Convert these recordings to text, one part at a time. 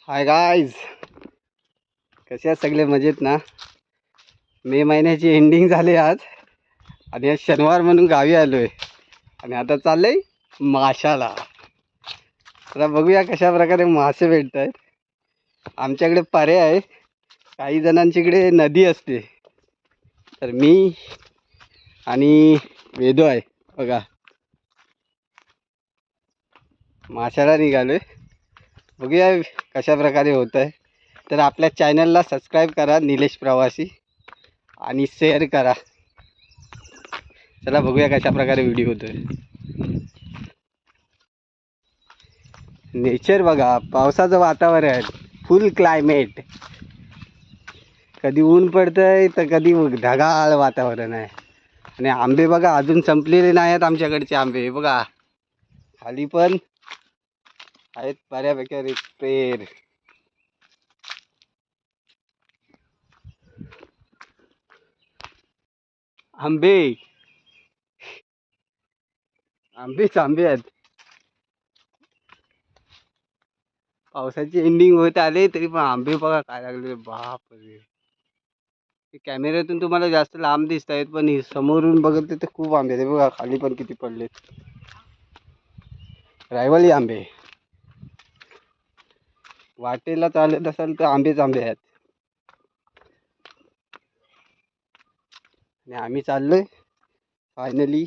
Hi guys, कसे आहेत सगळे? मजेत ना? मे महिन्याची एंडिंग झाली आज आणि आज शनिवार म्हणून गावी आलो आहे आणि आता चाललं आहे माशाला. आता बघूया कशा प्रकारे मासे भेटत आहेत. आमच्याकडे पारे आहे, काही जणांच्याकडे नदी असते, तर मी आणि वेदू आहे बघा माशाला निघालो आहे. बघूया कशा प्रकारे होत आहे. तर आपल्या चॅनलला सबस्क्राईब करा निलेश प्रवासी आणि शेअर करा. चला बघूया कशा प्रकारे व्हिडिओ होतोय. नेचर बघा, पावसाचं वातावरण आहे, फुल क्लायमेट. कधी ऊन पडतंय तर कधी ढगाळ वातावरण आहे. आणि आंबे बघा अजून संपलेले नाही आहेत आमच्याकडचे आंबे. बघा खाली पण आहेत बऱ्यापैकी पेर. आंबे आंबेच आंबे आहेत. पावसाची एंडिंग होत आले तरी पण आंबे बघा काय लागले. बाप रे, कॅमेऱ्यातून तुम्हाला जास्त लांब दिसत आहेत पण समोरून बघितले तर खूप आंबे आहेत. बघा खाली पण किती पडलेत. रायवली आंबे, वाटेला चालत असाल तर आंबेच आंबे आहेत. आणि आम्ही चाललोय फायनली.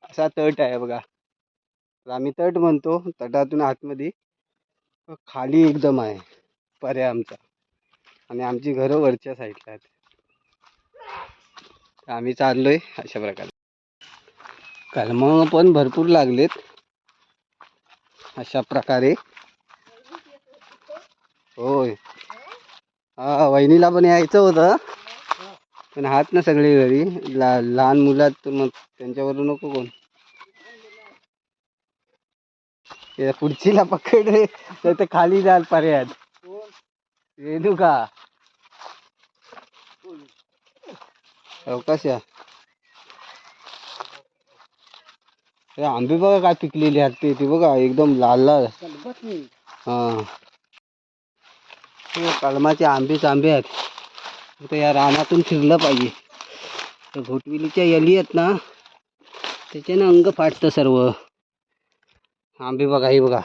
असा तट आहे बघा, आम्ही तट म्हणतो. तटातून आतमध्ये खाली एकदम आहे पर्या आमचा, आणि आमची घरं वरच्या साईडला आहेत. आम्ही चाललोय अशा प्रकारे. कलमं पण भरपूर लागलेत अशा प्रकारे. होय, हा वहिनीला पण यायचं होतं पण आहात ना सगळे घरी. लहान मुलात तर मग त्यांच्यावरून नको कोण. पुढचीला पकड रे, तर खाली जाल पर्याय. येऊ का कशा आंबे बघा काय पिकलेले आहेत. ते बघा एकदम लाल लाल. हा, कलमाचे आंबेच आंबे आहेत. तर या रानातून फिरलं पाहिजे. तर घोटविलीच्या यली आहेत ना, त्याच्यानं अंग फाटतं सर्व. आंबे बघा, हे बघा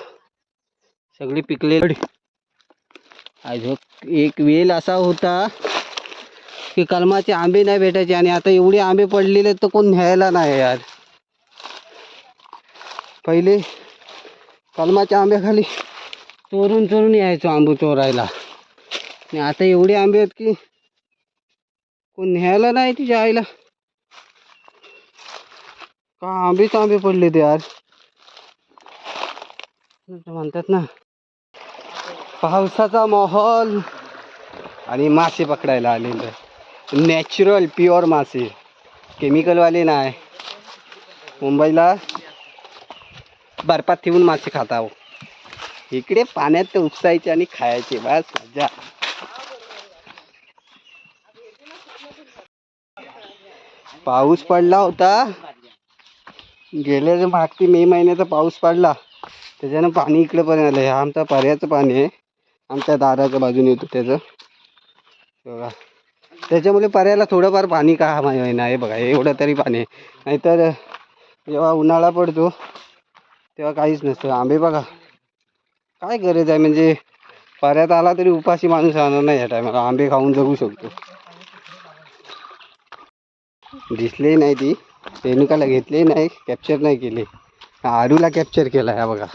सगळे पिकले. एक वेल असा होता की कलमाचे आंबे नाही भेटायचे, आणि आता एवढे आंबे पडलेले तर कोण न्यायला नाही यार. पहिले कलमाच्या आंब्याखाली चोरून चोरून यायचो आंबे चोरायला, आणि आता एवढे आंबे आहेत की कोण न्यायला नाही तुझ्या आईला. का आंबेच आंबे पडले ते यार. म्हणतात ना पावसाचा माहोल, आणि मासे पकडायला आलेले. नॅचरल प्युअर मासे, केमिकलवाले नाही. मुंबईला बर्फात ठेवून मासे खाता हो, इकडे पाण्यात उपसायचे आणि खायचे, बस मजा. पाऊस पडला होता गेल्या मागची मे महिन्याचा पाऊस पडला, त्याच्यानं पाणी इकडे पण आलं. हे आमचा पर्याचं पाणी आहे, आमच्या दाराच्या बाजूने येतो त्याचं बघा. त्याच्यामुळे पर्याला थोडंफार पाणी का माहिती नाही बघा, एवढं तरी पाणी आहे. नाहीतर जेव्हा उन्हाळा पडतो तेव्हा काहीच नसतं. आंबे बघा काय गरज आहे, म्हणजे पर्यात आला तरी उपाशी माणूस राहणार नाही या टायमाला, आंबे खाऊन जगू शकतो. दिसले नाही, ती रेणुकाला घेतले नाही, कॅप्चर नाही केले. आरूला कॅप्चर केला आहे बघा.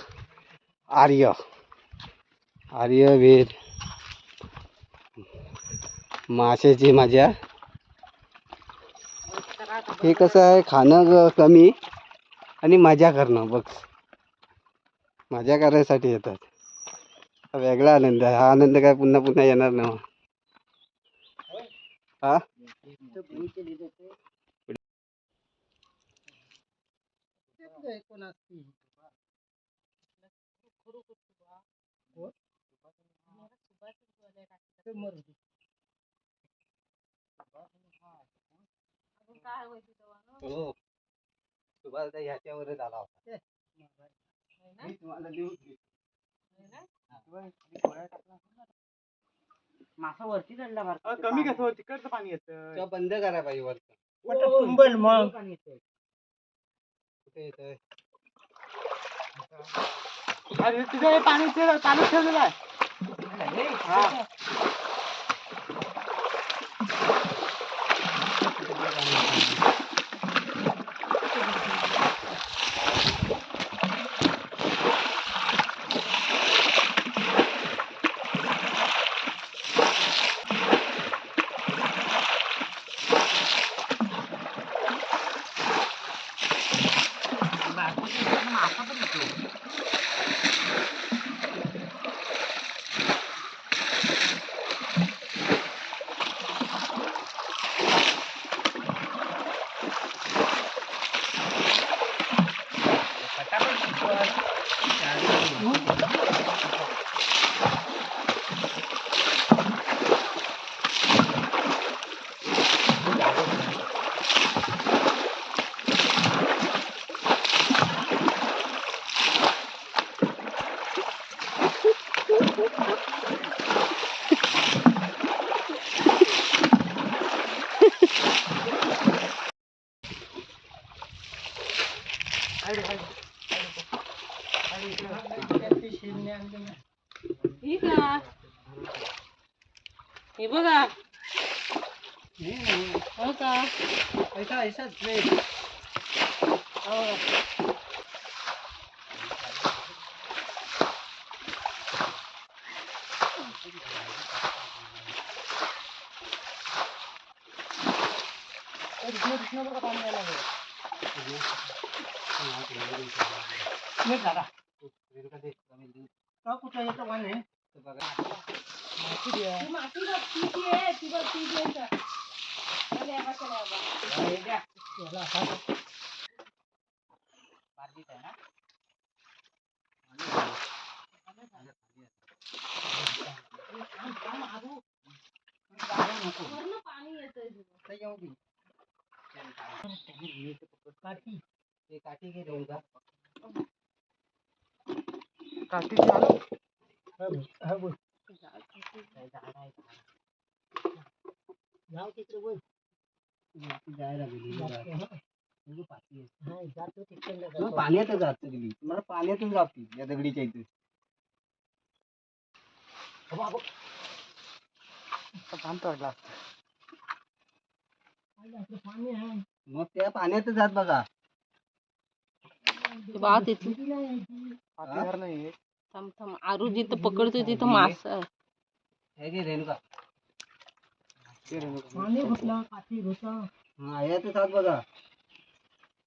आर्य वेद माशाची मजा. हे कसं आहे, खाणं कमी आणि मजा करणं. बघ मजा करण्यासाठी येतात, वेगळा आनंद आहे. हा आनंद काय पुन्हा पुन्हा येणार नाही. हा हो, सुभाष ह्याच्यावरच आला होता. मी तुम्हाला देऊ मासा वरती चढला भारतात. कमी कसं तिकडचं पाणी येतं. तेव्हा बंद करा पाहिजे वरचं. तुंबल मग पाणी येतंय. कुठे येतंय? अरे तुझं हे पाणी चालू ठेवलेलं आहे. हा. मासा पण येतो. ठीक आहे. हे बघा. हो का? ऐसाच नाही. हो. कुठं येतं पाणी? ती माती बघ, ती आहे, ती बघ, ती आहे का? चल या बा, चल या बा. हे द्या. बारकीत आहे ना? वरनं पाणी येतंय तुझं. काठी घे देऊन जा. काठी चालू. जाऊ तिकडे बोल. जायला गेली. जातो तिकडे. तुला पाण्यातच जात गेली. मला पाण्यातच जाते या दगडीच्या इथे. पाणी आहे. मग त्या पाण्यातच जात बघा. बा तिथं पाटीदार नाही. थांब थांब. आरू जिथं पकडतोय तिथं मासा आहे. हे घे रेणुका. पाणी घुसला, काठी घुसला. हा हयातच जात बघा.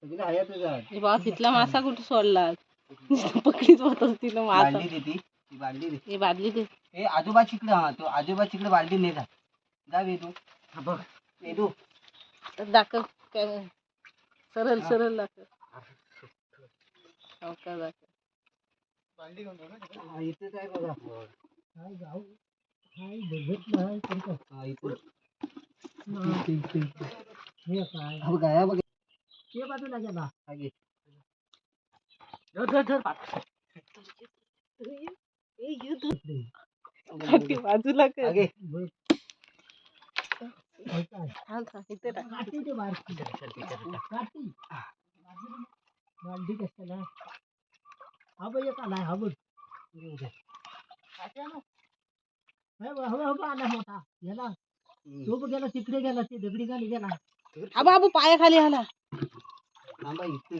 सगळं हयातच जात. हे बा तिथला मासा कुठे सोडला? पकडीत होतच तिथं मासा. बालदी देती. ती बालदी दे. हे बादली ते. ए आजोबा चिकडे. हा तो आजोबा चिकडे बालदी नाही जा. जा वेदू. हा बघ. वेदू. तर दाखव. काय सरळ सरळ दाखव. हो का दाखव. हा इथेच आहे बघा. काय जाऊ? काय बघत नाही तुमचं. हा इथे. हे काय? हा बघा या बघा. ते बाजूला गेला. हा घे. धर. काठी बाजूला कर. हा घे. थांब थांब. इथे टाक. काठी ते बारकी. काठी. बालदी कशाला? हा बघ एक आलाय. हा बघ. हवा आला मोठा. गेला. तो बघ गेला तिकडे गेला. ते दगडी खाली गेला. हा बाबू पायाखाली आला. थांबा इथे.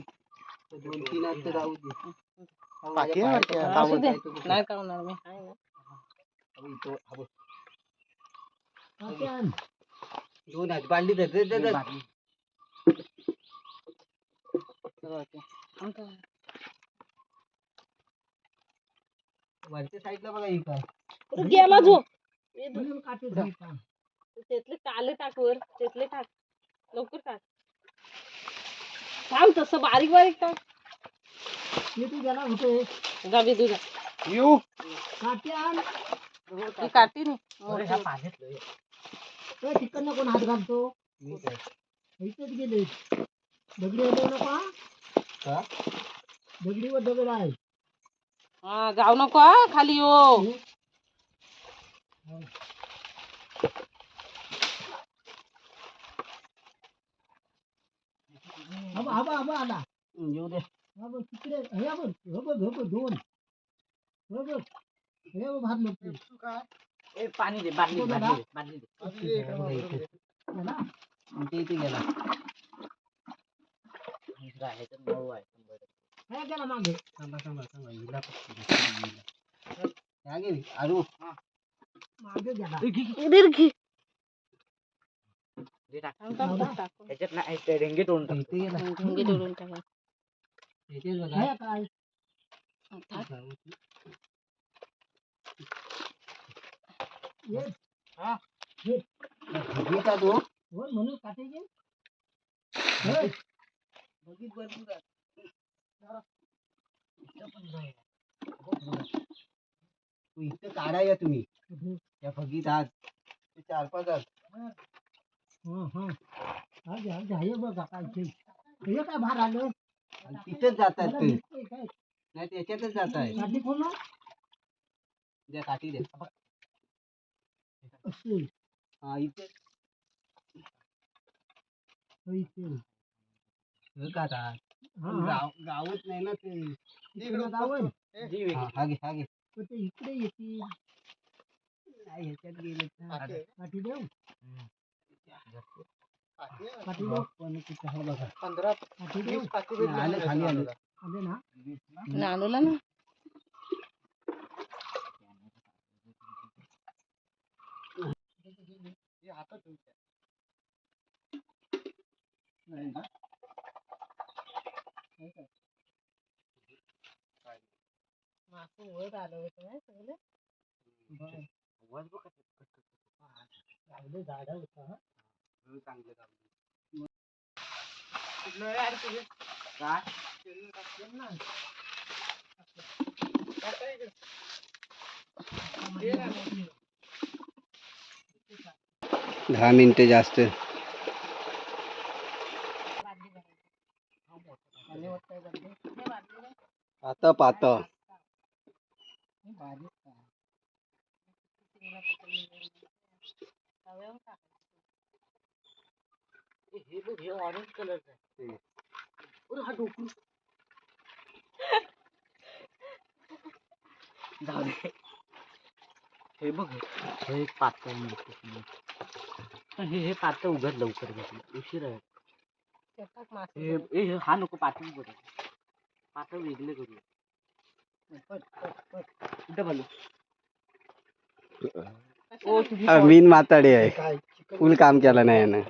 2-3 आहेत तर जाऊ दे. हा, पाठी माझ्या आहे पायाच्या वरती. पायात असू दे. आहे तो बघ. नाही कावणार मी. आहे ना. हा बघ इथं. हा बघ. काठी आण. दोन आहेत. बालदी धर. दे, दे, दे. थांब थांब. वरच्या साईडला बघा ही काय. अरे गेला जो. म्हणून काठी धर. त्यातले काले टाक वर. त्यातले टाक. लवकर टाक. थांब तसं बारीक बारीक टाक. ते तू गेला होते. जा बेदू जा. येऊ. काठी आण. ती काठी नाही. अरे मोठी. ह्या पाण्यात लय. ए, तिकडनं कोण हात घालतो? मी काय. इथेच गेले. दगडी नको हा. का? दगडीवर दगड आहे. हा जाऊ नको हा, खाली हो. आबा आबा आबा आला येऊ दे. हा बघ तिकडे हे बघ हे बघ हे बघ दोन हे बघ हे बघ भात लोकते पाणी दे बाटली बघ बाटली दादा. दे, बाटली दे. ना इथे इथे गेला. दुसरा आहे तर मऊ आहे 100%. हे गेला मागे थांबा थांबा थांबा हिला पकडू. ह्या घे आरू. मागे गेला दे टाक. लावला? ह्याच्यात नाही ते डेंगे तोडून टाक. इथे गेला. ढोंगी तोडून टाका. इथे बघा. हे काय ये हा. हे बघितला तो. वर म्हणून काटे घे बघित भरपूर आहे. तू इथं काढा या तुम्ही त्या बघित आज 4-5 आज. हे बघा काय ते हे काय बाहेर आलं आणि तिथेच जातात मला ते. दिसतंय काय नाही त्याच्यातच जात आहे. काठी खोला द्या काठी द्या. असे हा इथे इथे हे का आता? गावच नाही ना ते. इकडे जावं हा घे हा घे. पण ते इकडे येतील नाही ह्याच्यात गेले काठी देऊ काठी देऊ पण तिथं हा बघा. 15 काठी देऊ आलं खाली आलं. आले ना नानूला ना मागं वर आलं होतं ना सगळं. चांगले झाड होता हा. चांगलं काम. काय 10 मिनिटं जास्त. आता पाता हे बघ हे ऑरेंज कलरचा आहे. अरे हा डोकू जाऊ दे. हे बघ हे एक पातळ मिळतं. हे पातळ उघड लवकर घेतलं उशीर आहे. हे हा नको पातळ बघ पातळ वेगळे करू. कुठं बोलू मीन माताडे आहे. फुल काम केलं नाही यानं.